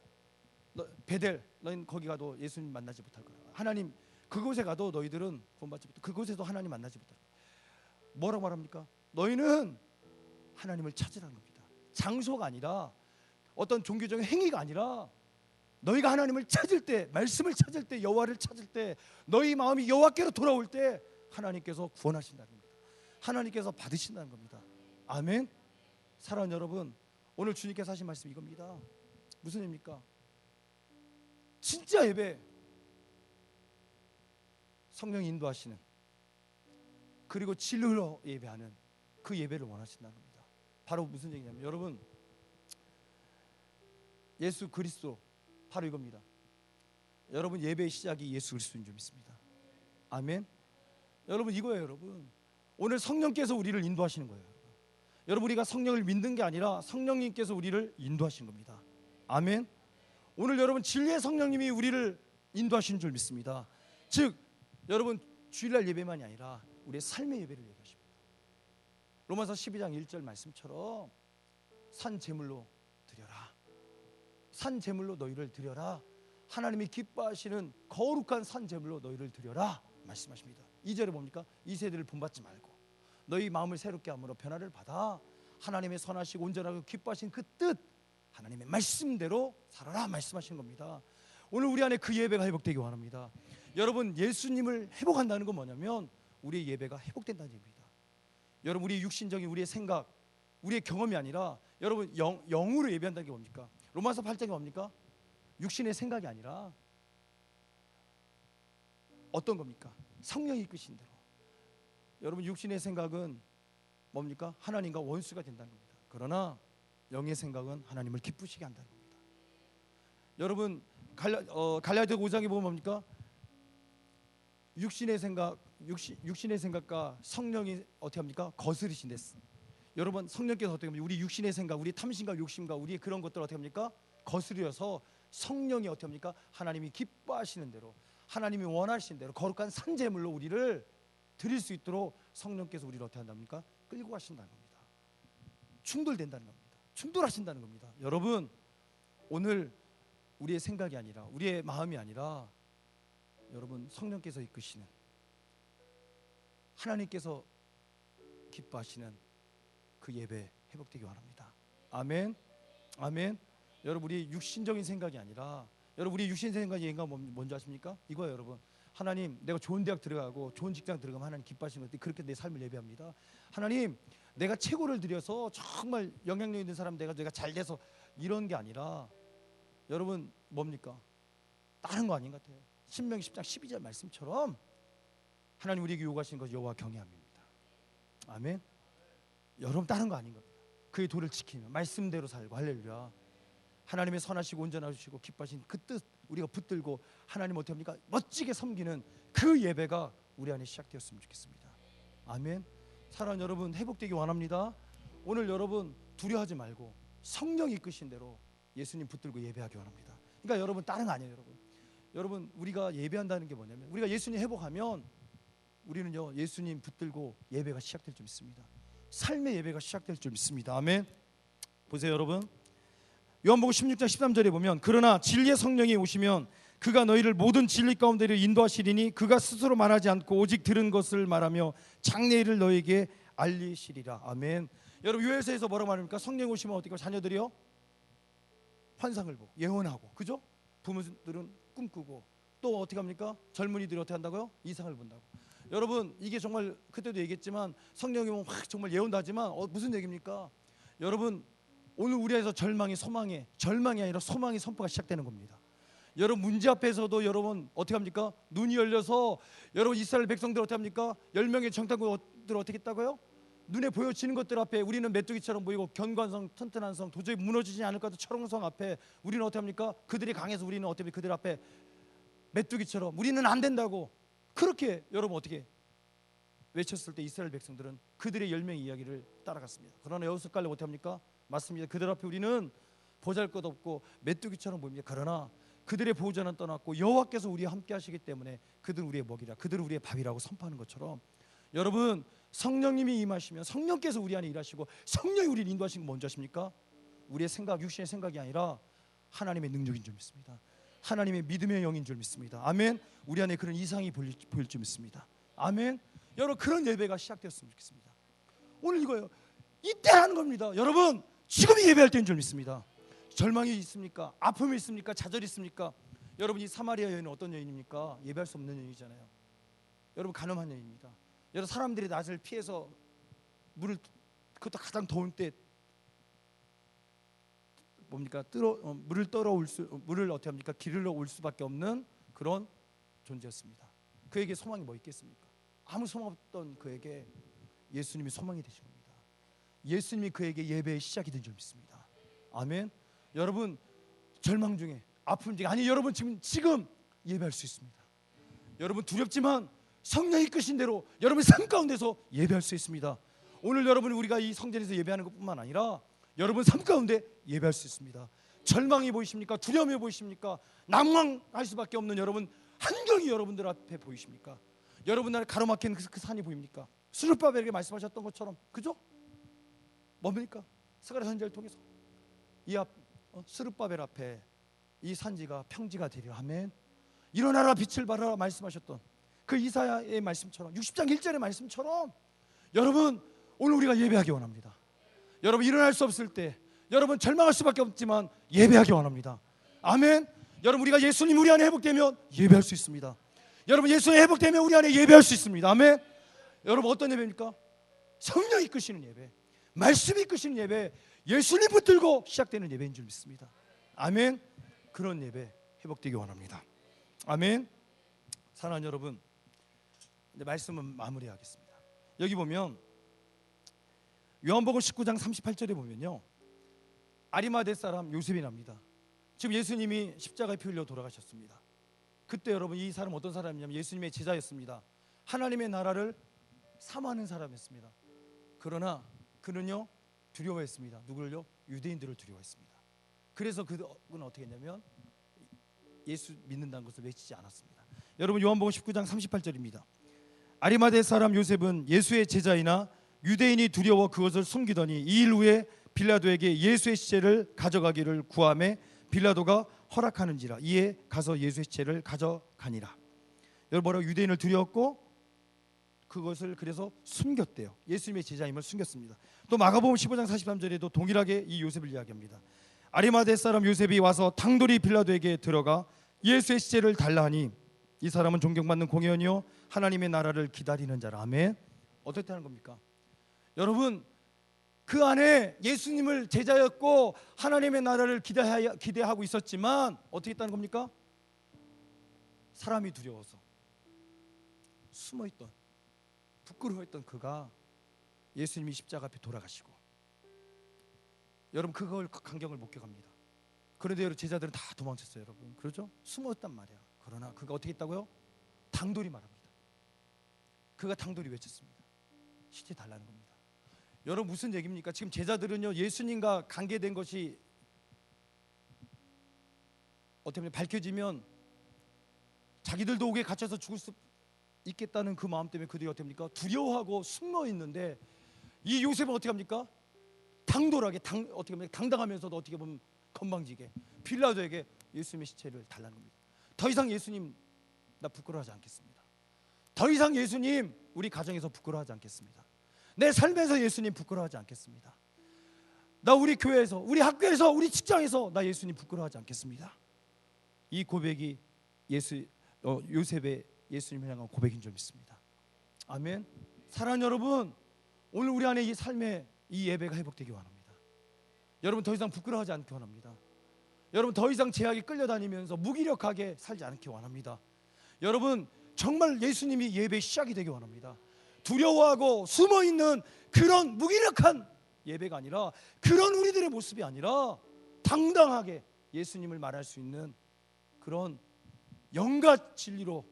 베델, 너희는 거기 가도 예수님 만나지 못할 거라. 하나님 그곳에 가도 너희들은 구원받지 못할, 그곳에도 하나님 만나지 못할 거라. 뭐라고 말합니까? 너희는 하나님을 찾으라는 겁니다. 장소가 아니라, 어떤 종교적인 행위가 아니라, 너희가 하나님을 찾을 때, 말씀을 찾을 때, 여호와를 찾을 때, 너희 마음이 여호와께로 돌아올 때 하나님께서 구원하신다는 겁니다. 하나님께서 받으신다는 겁니다. 아멘. 사랑하는 여러분, 오늘 주님께서 하신 말씀이 이겁니다. 무슨 얘기입니까? 진짜 예배, 성령이 인도하시는, 그리고 진리로 예배하는 그 예배를 원하신다는 겁니다. 바로 무슨 얘기냐면, 여러분 예수 그리스도 바로 이겁니다. 여러분 예배의 시작이 예수 그리스도인 줄 믿습니다. 아멘. 여러분 이거예요. 여러분 오늘 성령께서 우리를 인도하시는 거예요. 여러분 우리가 성령을 믿는 게 아니라 성령님께서 우리를 인도하시는 겁니다. 아멘. 오늘 여러분 진리의 성령님이 우리를 인도하시는 줄 믿습니다. 즉 여러분 주일날 예배만이 아니라 우리의 삶의 예배를 얘기하십니다. 로마서 12장 1절 말씀처럼 산 제물로 드려라. 산 제물로 너희를 드려라. 하나님이 기뻐하시는 거룩한 산 제물로 너희를 드려라 말씀하십니다. 2절에 뭡니까? 이 세대를 본받지 말고 너희 마음을 새롭게 함으로 변화를 받아 하나님의 선하시고 온전하고 기뻐하신 그 뜻, 하나님의 말씀대로 살아라 말씀하시는 겁니다. 오늘 우리 안에 그 예배가 회복되기 원합니다. 여러분 예수님을 회복한다는 건 뭐냐면 우리의 예배가 회복된다는 얘기입니다. 여러분 우리의 육신적인 우리의 생각, 우리의 경험이 아니라 여러분 영으로 예배한다는 게 뭡니까? 로마서 8장이 뭡니까? 육신의 생각이 아니라 어떤 겁니까? 성령이 이끄신 대로. 여러분 육신의 생각은 뭡니까? 하나님과 원수가 된다는 겁니다. 그러나 영의 생각은 하나님을 기쁘시게 한다는 겁니다. 여러분 갈라디아 5장에 보면 뭡니까? 육신의 생각과 성령이 어떻게 합니까? 거스르신댔. 여러분 성령께서 어떻게 합니까? 우리 육신의 생각, 우리 탐심과 욕심과 우리의 그런 것들을 어떻게 합니까? 거스려서 성령이 어떻게 합니까? 하나님이 기뻐하시는 대로, 하나님이 원하시는 대로 거룩한 산제물로 우리를 드릴 수 있도록 성령께서 우리를 어떻게 한답니까? 끌고 가신다는 겁니다. 충돌된다는 겁니다. 충돌하신다는 겁니다. 여러분 오늘 우리의 생각이 아니라, 우리의 마음이 아니라 여러분 성령께서 이끄시는, 하나님께서 기뻐하시는 그 예배 회복되기 원합니다. 아멘. 아멘. 여러분 우리 육신적인 생각이 아니라, 여러분 우리 육신 생각이 뭔지 아십니까? 이거예요 여러분. 하나님, 내가 좋은 대학 들어가고 좋은 직장 들어가면 하나님 기뻐하시는 것, 그렇게 내 삶을 예배합니다. 하나님, 내가 최고를 드려서 정말 영향력 있는 사람 내가 잘 돼서, 이런 게 아니라 여러분 뭡니까? 다른 거 아닌 것 같아요. 신명기 10장 12절 말씀처럼 하나님 우리에게 요구하시는 것이 여호와 경외함입니다. 아멘. 여러분 다른 거 아닌 겁니다. 그의 도를 지키며 말씀대로 살고, 할렐루야. 하나님의 선하시고 온전하시고 기뻐하신 그 뜻 우리가 붙들고 하나님 어떻게 합니까? 멋지게 섬기는 그 예배가 우리 안에 시작되었으면 좋겠습니다. 아멘. 사랑하는 여러분, 회복되기 원합니다. 오늘 여러분 두려워하지 말고 성령이 이끄신 대로 예수님 붙들고 예배하기 원합니다. 그러니까 여러분 다른 거 아니에요. 여러분 우리가 예배한다는 게 뭐냐면, 우리가 예수님 회복하면 우리는요 예수님 붙들고 예배가 시작될 줄 믿습니다. 삶의 예배가 시작될 줄 믿습니다. 아멘. 보세요 여러분, 요한복음 16장 13절에 보면, 그러나 진리의 성령이 오시면 그가 너희를 모든 진리 가운데로 인도하시리니 그가 스스로 말하지 않고 오직 들은 것을 말하며 장래 일을 너희에게 알리시리라. 아멘. 여러분 요엘서에서 뭐라고 말합니까? 성령 오시면 어떻게 자녀들이요 환상을 보고 예언하고, 그죠? 부모들은 꿈꾸고, 또 어떻게 합니까? 젊은이들이 어떻게 한다고요? 이상을 본다고. 여러분 이게 정말 그때도 얘기했지만 성령이 오면 확 정말 예언도 하지만 무슨 얘기입니까? 여러분 오늘 우리 안에서 절망이 아니라 소망의 선포가 시작되는 겁니다. 여러분 문제 앞에서도 여러분 어떻게 합니까? 눈이 열려서 여러분 이스라엘 백성들 어떻게 합니까? 10명의 정탐꾼들 어떻게 했다고요? 눈에 보여지는 것들 앞에 우리는 메뚜기처럼 보이고 견고한 튼튼한 성, 도저히 무너지지 않을 것 같은 철옹성 앞에 우리는 어떻게 합니까? 그들이 강해서 우리는 어떻게 그들 앞에 메뚜기처럼 우리는 안 된다고, 그렇게 여러분 어떻게 외쳤을 때 이스라엘 백성들은 그들의 10명의 이야기를 따라갔습니다. 그러나 여호수아까지 어떻게 합니까? 맞습니다. 그들 앞에 우리는 보잘것없고 메뚜기처럼 보입니다. 그러나 그들의 보호자는 떠났고 여호와께서 우리와 함께 하시기 때문에 그들은 우리의 먹이라, 그들은 우리의 밥이라고 선포하는 것처럼, 여러분 성령님이 임하시면 성령께서 우리 안에 일하시고 성령이 우리를 인도하시는 건 뭔지 아십니까? 우리의 생각, 육신의 생각이 아니라 하나님의 능력인 줄 믿습니다. 하나님의 믿음의 영인 줄 믿습니다. 아멘. 우리 안에 그런 이상이 보일 줄 믿습니다. 아멘. 여러분 그런 예배가 시작되었으면 좋겠습니다. 오늘 이거예요. 이때 하는 겁니다. 여러분 지금이 예배할 때인 줄 믿습니다. 절망이 있습니까? 아픔이 있습니까? 좌절이 있습니까? 여러분 이 사마리아 여인은 어떤 여인입니까? 예배할 수 없는 여인이잖아요. 여러분 가늠한 여인입니다. 여러 사람들이 낯을 피해서 물을, 그것도 가장 더운 때 뭡니까? 물을 어떻게 합니까? 길러 올 수밖에 없는 그런 존재였습니다. 그에게 소망이 뭐 있겠습니까? 아무 소망 없던 그에게 예수님이 소망이 되신 겁니다. 예수님이 그에게 예배의 시작이 된 줄 믿습니다. 아멘. 여러분 절망 중에, 아픔 중에, 아니 여러분 지금 예배할 수 있습니다. 여러분 두렵지만 성령이 이끄신 대로 여러분 삶 가운데서 예배할 수 있습니다. 오늘 여러분 우리가 이 성전에서 예배하는 것뿐만 아니라 여러분 삶 가운데 예배할 수 있습니다. 절망이 보이십니까? 두려움이 보이십니까? 낭망할 수밖에 없는 여러분 한경이 여러분들 앞에 보이십니까? 여러분 나라에 가로막힌 그 산이 보입니까? 스룹바벨에게 말씀하셨던 것처럼, 그죠? 뭡니까? 스가랴 선지자를 통해서 이 스룹바벨 앞에 이 산지가 평지가 되리라. 아멘. 일어나라 빛을 발하라 말씀하셨던 그 이사야의 말씀처럼, 60장 1절의 말씀처럼 여러분 오늘 우리가 예배하기 원합니다. 여러분 일어날 수 없을 때, 여러분 절망할 수밖에 없지만 예배하기 원합니다. 아멘. 여러분 우리가 예수님 우리 안에 회복되면 예배할 수 있습니다. 여러분 예수님 회복되면 우리 안에 예배할 수 있습니다. 아멘. 여러분 어떤 예배입니까? 성령이 이끄시는 예배, 말씀이 이끄시는 예배, 예수님 붙들고 시작되는 예배인 줄 믿습니다. 아멘. 그런 예배 회복되기 원합니다. 아멘. 사랑하는 여러분, 이제 말씀은 마무리하겠습니다. 여기 보면 요한복음 19장 38절에 보면요, 아리마대 사람 요셉이랍니다. 지금 예수님이 십자가에 피 흘려 돌아가셨습니다. 그때 여러분 이 사람 어떤 사람이냐면 예수님의 제자였습니다. 하나님의 나라를 사모하는 사람이었습니다. 그러나 그는요 두려워했습니다. 누구를요? 유대인들을 두려워했습니다. 그래서 그는 어떻게 했냐면 예수 믿는다는 것을 외치지 않았습니다. 여러분 요한복음 19장 38절입니다. 아리마대 사람 요셉은 예수의 제자이나 유대인이 두려워 그것을 숨기더니 2일 후에 빌라도에게 예수의 시체를 가져가기를 구하매 빌라도가 허락하는지라 이에 가서 예수의 시체를 가져가니라. 여러분 뭐라고? 유대인을 두려웠고 그것을 그래서 숨겼대요. 예수님의 제자임을 숨겼습니다. 또 마가복음 15장 43절에도 동일하게 이 요셉을 이야기합니다. 아리마대 사람 요셉이 와서 당돌이 빌라도에게 들어가 예수의 시체를 달라 하니 이 사람은 존경받는 공회원이요 하나님의 나라를 기다리는 자라. 아멘. 어떻게 하는 겁니까? 여러분 그 안에 예수님을 제자였고 하나님의 나라를 기대하고 있었지만 어떻게 했다는 겁니까? 사람이 두려워서 숨어있던 부끄러워했던 그가 예수님이 십자가 앞에 돌아가시고 여러분 그걸 간경을 못 껴갑니다. 그런데 여러분 제자들은 다 도망쳤어요. 여러분 그렇죠? 숨었단 말이야. 그러나 그가 어떻게 했다고요? 당돌이 말합니다. 그가 당돌이 외쳤습니다. 시체 달라는 겁니다. 여러분 무슨 얘기입니까? 지금 제자들은요 예수님과 관계된 것이 어떻게 보면 밝혀지면 자기들도 옥에 갇혀서 죽을 수 있겠다는 그 마음 때문에 그들이 어떻게 합니까? 두려워하고 숨어 있는데 이 요셉은 어떻게 합니까? 당돌하게 어떻게 보면 당당하면서도 어떻게 보면 건방지게 빌라도에게 예수님의 시체를 달라는 겁니다. 더 이상 예수님 나 부끄러워하지 않겠습니다. 더 이상 예수님 우리 가정에서 부끄러워하지 않겠습니다. 내 삶에서 예수님 부끄러워하지 않겠습니다. 나 우리 교회에서 우리 학교에서 우리 직장에서 나 예수님 부끄러워하지 않겠습니다. 이 고백이 요셉의 예수님을 향한 고백인 줄 믿습니다. 아멘. 사랑하는 여러분 오늘 우리 안에 이 삶의 이 예배가 회복되기 원합니다. 여러분 더 이상 부끄러워하지 않기 원합니다. 여러분 더 이상 죄악에 끌려다니면서 무기력하게 살지 않기 원합니다. 여러분 정말 예수님이 예배의 시작이 되기 원합니다. 두려워하고 숨어있는 그런 무기력한 예배가 아니라 그런 우리들의 모습이 아니라 당당하게 예수님을 말할 수 있는 그런 영과 진리로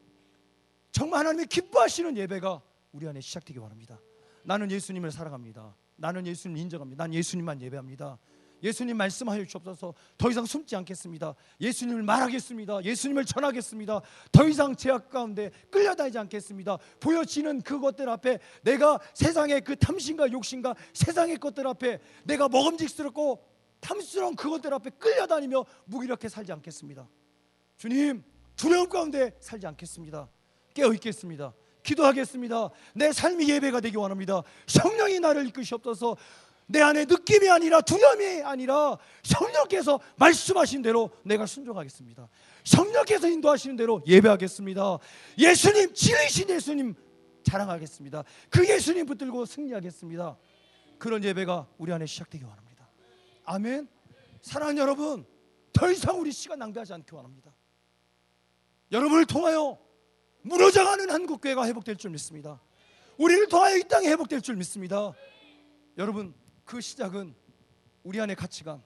정말 하나님이 기뻐하시는 예배가 우리 안에 시작되기 원합니다. 나는 예수님을 사랑합니다. 나는 예수님을 인정합니다. 난 예수님만 예배합니다. 예수님 말씀하여 주옵소서. 더 이상 숨지 않겠습니다. 예수님을 말하겠습니다. 예수님을 전하겠습니다. 더 이상 죄악 가운데 끌려다니지 않겠습니다. 보여지는 그것들 앞에 내가 세상의 그 탐심과 욕심과 세상의 것들 앞에 내가 먹음직스럽고 탐스러운 그것들 앞에 끌려다니며 무기력해 살지 않겠습니다. 주님 두려움 가운데 살지 않겠습니다. 깨어있겠습니다. 기도하겠습니다. 내 삶이 예배가 되기 원합니다. 성령이 나를 이끄시옵소서. 내 안에 느낌이 아니라 두려움이 아니라 성령께서 말씀하신 대로 내가 순종하겠습니다. 성령께서 인도하시는 대로 예배하겠습니다. 예수님 진리신 예수님 자랑하겠습니다. 그 예수님 붙들고 승리하겠습니다. 그런 예배가 우리 안에 시작되기 원합니다. 아멘. 사랑하는 여러분 더 이상 우리 시간 낭비하지 않기 원합니다. 여러분을 통하여 무너져가는 한국교회가 회복될 줄 믿습니다. 우리를 통하여 이 땅이 회복될 줄 믿습니다. 여러분 그 시작은 우리 안의 가치관,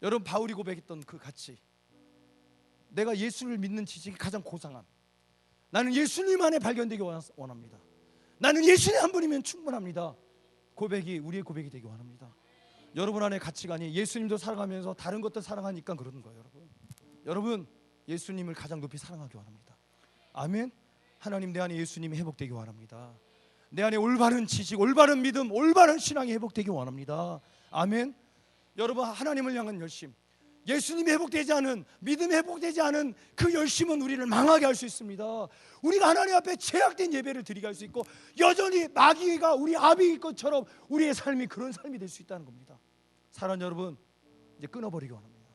여러분 바울이 고백했던 그 가치, 내가 예수를 믿는 지식이 가장 고상한 나는 예수님 안에 발견되기 원합니다. 나는 예수님 한 분이면 충분합니다. 고백이 우리의 고백이 되기 원합니다. 여러분 안에 가치관이 예수님도 사랑하면서 다른 것들 사랑하니까 그러는 거예요. 여러분 예수님을 가장 높이 사랑하기 원합니다. 아멘. 하나님 내 안에 예수님이 회복되기 원합니다. 내 안에 올바른 지식, 올바른 믿음, 올바른 신앙이 회복되기 원합니다. 아멘. 여러분 하나님을 향한 열심, 예수님이 회복되지 않은 믿음이 회복되지 않은 그 열심은 우리를 망하게 할 수 있습니다. 우리가 하나님 앞에 죄악된 예배를 드리게 할 수 있고 여전히 마귀가 우리 아비일 것처럼 우리의 삶이 그런 삶이 될 수 있다는 겁니다. 사랑하는 여러분 이제 끊어버리기 원합니다.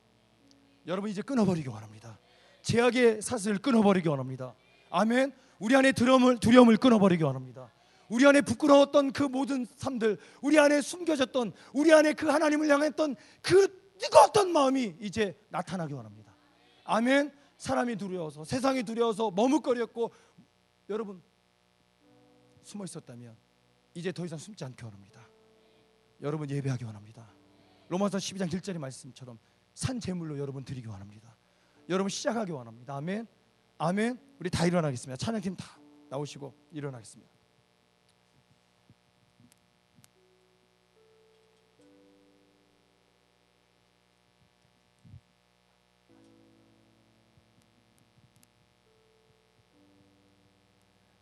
여러분 이제 끊어버리기 원합니다. 죄악의 사슬을 끊어버리기 원합니다. 아멘. 우리 안에 두려움을 끊어버리기 원합니다. 우리 안에 부끄러웠던 그 모든 삶들, 우리 안에 숨겨졌던, 우리 안에 그 하나님을 향했던 그 뜨거웠던 마음이 이제 나타나기 원합니다. 아멘. 사람이 두려워서, 세상이 두려워서 머뭇거렸고 여러분 숨어 있었다면 이제 더 이상 숨지 않기 원합니다. 여러분 예배하기 원합니다. 로마서 12장 1절의 말씀처럼 산 제물로 여러분 드리기 원합니다. 여러분 시작하기 원합니다. 아멘. 아멘. 우리 다 일어나겠습니다. 찬양팀 다 나오시고 일어나겠습니다.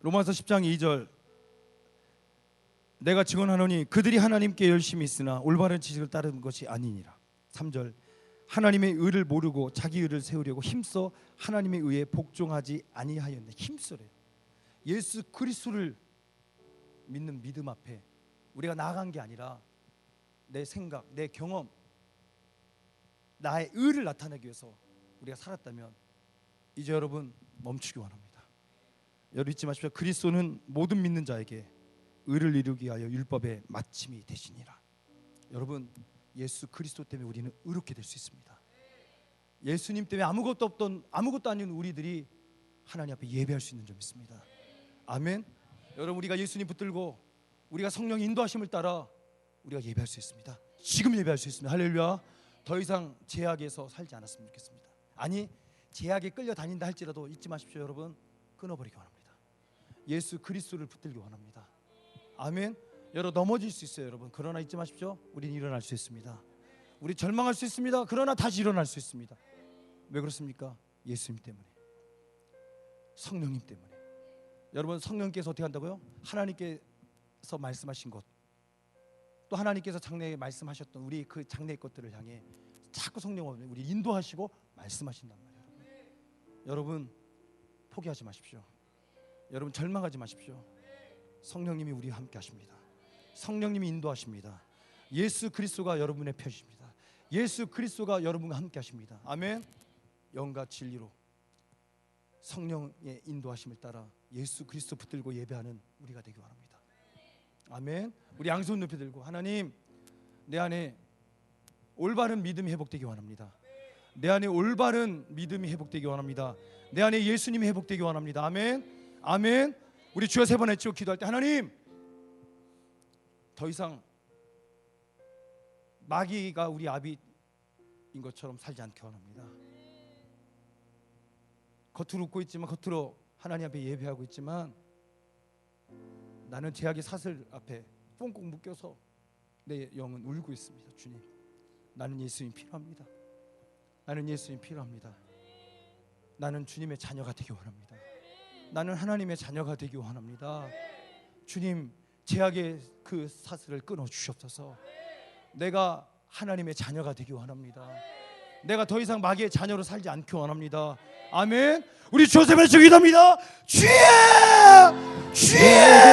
로마서 10장 2절 내가 증언하노니 그들이 하나님께 열심히 있으나 올바른 지식을 따르는 것이 아니니라. 3절 하나님의 의를 모르고 자기 의를 세우려고 힘써 하나님의 의에 복종하지 아니하였네. 힘써래요. 예수 그리스도를 믿는 믿음 앞에 우리가 나아간 게 아니라 내 생각, 내 경험, 나의 의를 나타내기 위해서 우리가 살았다면 이제 여러분 멈추기 원합니다. 여러분 잊지 마십시오. 그리스도는 모든 믿는 자에게 의를 이루기 위하여 율법의 마침이 되시니라. 여러분 예수 그리스도 때문에 우리는 의롭게 될 수 있습니다. 예수님 때문에 아무것도 아닌 우리들이 하나님 앞에 예배할 수 있는 점 있습니다. 아멘. 여러분 우리가 예수님 붙들고 우리가 성령 인도하심을 따라 우리가 예배할 수 있습니다. 지금 예배할 수 있습니다. 할렐루야. 더 이상 제약에서 살지 않았으면 좋겠습니다. 아니 제약에 끌려다닌다 할지라도 잊지 마십시오. 여러분 끊어버리기 원합니다. 예수 그리스도를 붙들기 원합니다. 아멘. 여러분 넘어질 수 있어요. 여러분 그러나 잊지 마십시오. 우리는 일어날 수 있습니다. 우리 절망할 수 있습니다. 그러나 다시 일어날 수 있습니다. 왜 그렇습니까? 예수님 때문에, 성령님 때문에. 여러분 성령께서 어떻게 한다고요? 하나님께서 말씀하신 것, 또 하나님께서 장래에 말씀하셨던 우리 그 장래의 것들을 향해 자꾸 성령은 우리 인도하시고 말씀하신단 말이에요. 여러분 포기하지 마십시오. 여러분 절망하지 마십시오. 성령님이 우리와 함께 하십니다. 성령님이 인도하십니다. 예수 그리스도가 여러분의 편이십니다. 예수 그리스도가 여러분과 함께 하십니다. 아멘. 영과 진리로 성령의 인도하심을 따라 예수 그리스도 붙들고 예배하는 우리가 되기 원합니다. 아멘. 우리 양손 높이 들고 하나님 내 안에 올바른 믿음이 회복되기 원합니다. 내 안에 올바른 믿음이 회복되기 원합니다. 내 안에 예수님이 회복되기 원합니다. 아멘. 아멘. 우리 주여 세 번 했죠. 기도할 때 하나님 더 이상 마귀가 우리 아비인 것처럼 살지 않게 원합니다. 겉으로 웃고 있지만, 겉으로 하나님 앞에 예배하고 있지만 나는 죄악의 사슬 앞에 꽁꽁 묶여서 내 영은 울고 있습니다. 주님 나는 예수님 필요합니다. 나는 예수님 필요합니다. 나는 주님의 자녀가 되기 원합니다. 나는 하나님의 자녀가 되기 원합니다. 주님 죄악의 그 사슬을 끊어 주시옵소서. 내가 하나님의 자녀가 되기 원합니다. 내가 더 이상 마귀의 자녀로 살지 않기 원합니다. 아멘. 우리 조셉의 기도합니다. 주여 주여